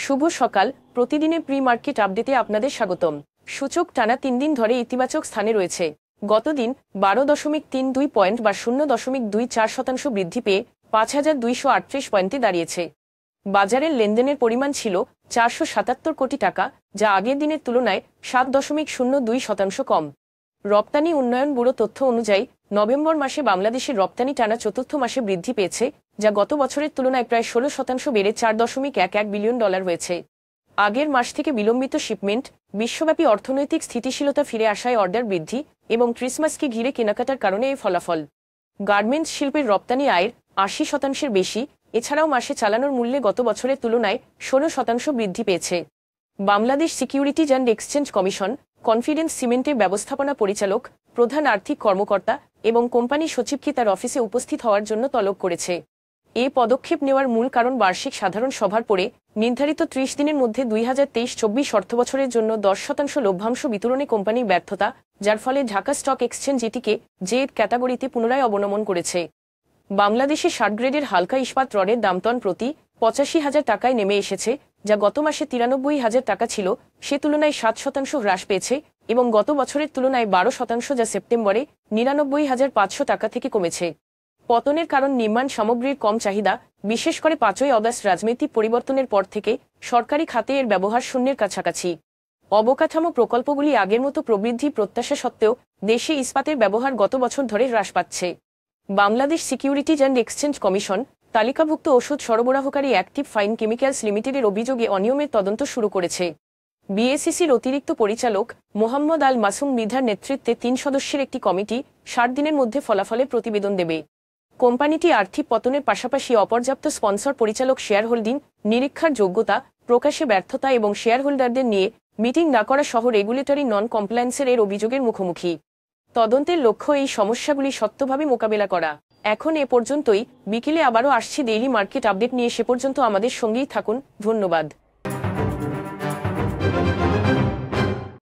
শুভ সকাল। প্রতিদিনের pre market আপডেটে আপনাদের স্বাগতম। সূচক টানা 3 দিন ধরে ইতিবাচক স্থানে রয়েছে। গতদিন 12.32 পয়েন্ট বা 0.24% বৃদ্ধি পেয়ে 5238 পয়েন্টে দাঁড়িয়েছে। বাজারের লেনদেনের পরিমাণ ছিল 477 কোটি টাকা, যা আগের দিনের তুলনায় 7.02% কম। রপ্তানি উন্নয়ন ব্যুরো তথ্য অনুযায়ী নভেম্বর মাসে বাংলাদেশের রপ্তানি টানা চতুর্থ মাসে বৃদ্ধি পেয়েছে, যা গত বছরের তুলনায় প্রায় 16% বেড়ে $4.11 বিলিয়ন হয়েছে। আগের মাস থেকে বিলম্বিত শিপমেন্ট, বিশ্বব্যাপী অর্থনৈতিক স্থিতিশীলতা ফিরে আসায় অর্ডার বৃদ্ধি এবং ক্রিসমাসকে ঘিরে কেনাকাটার কারণে এই ফলাফল। গার্মেন্টস শিল্পের রপ্তানি আয়ের 80% বেশি। এছাড়াও মাসে চালানোর মূল্যে গত বছরের তুলনায় 16% বৃদ্ধি পেয়েছে। Bangladesh securities and exchange commission confidence সিমেন্টের ব্যবস্থাপনা পরিচালক, প্রধান আর্থিক কর্মকর্তা এবং কোম্পানি সচিবকে তার অফিসে উপস্থিত হওয়ার জন্য তলব করেছে। এই পদক্ষেপ নেওয়ার মূল কারণ বার্ষিক সাধারণ সভার পরে নির্ধারিত 30 দিনের মধ্যে 2023-24 অর্থবছরের জন্য 10% লভ্যাংশ বিতরণে কোম্পানির ব্যর্থতা, যার ফলে ঢাকা স্টক এক্সচেঞ্জ এটিকে জেড ক্যাটাগরিতে পুনরায় অবনমন করেছে। বাংলাদেশে 60 গ্রেডের হালকা ইস্পাত রডের দাম টন প্রতি 85,000 টাকায় নেমে এসেছে, যা গত মাসে 93,000 টাকা ছিল। সে তুলনায় 7% হ্রাস পেয়েছে এবং গত বছরের তুলনায় 12%, যা সেপ্টেম্বরে 99,500 টাকা থেকে কমেছে। পতনের কারণ নির্মাণ সামগ্রীর কম চাহিদা, বিশেষ করে 5ই অগাস্ট রাজনৈতিক পরিবর্তনের পর থেকে সরকারি খাতে এর ব্যবহার শূন্যের কাছাকাছি। অবকাঠামো প্রকল্পগুলি আগের মতো প্রবৃদ্ধি প্রত্যাশা সত্ত্বেও দেশে ইস্পাতের ব্যবহার গত বছর ধরে হ্রাস পাচ্ছে। Bangladesh securities and exchange commission তালিকাভুক্ত ওষুধ সরবরাহকারী অ্যাক্টিভ ফাইন কেমিক্যালস লিমিটেডের অভিযোগে অনিয়মের তদন্ত শুরু করেছে। বিএসইসির অতিরিক্ত পরিচালক মোহাম্মদ আল মাসুম মৃধার নেতৃত্বে 3 সদস্যের একটি কমিটি 60 দিনের মধ্যে ফলাফলের প্রতিবেদন দেবে। কোম্পানিটি আর্থিক পতনের পাশাপাশি অপর্যাপ্ত স্পন্সর পরিচালক শেয়ার হোল্ডিং, নিরীক্ষার যোগ্যতা, প্রকাশে ব্যর্থতা এবং শেয়ার হোল্ডারদের নিয়ে মিটিং না করা সহ রেগুলেটরি নন কমপ্লায়েন্সের এর অভিযোগের মুখোমুখি। তদন্তের লক্ষ্য এই সমস্যাগুলি সত্যভাবে মোকাবেলা করা। এখন এ পর্যন্তই। বিকেলে আবারও আসছি ডেইলি মার্কেট আপডেট নিয়ে। সে পর্যন্ত আমাদের সঙ্গেই থাকুন। ধন্যবাদ।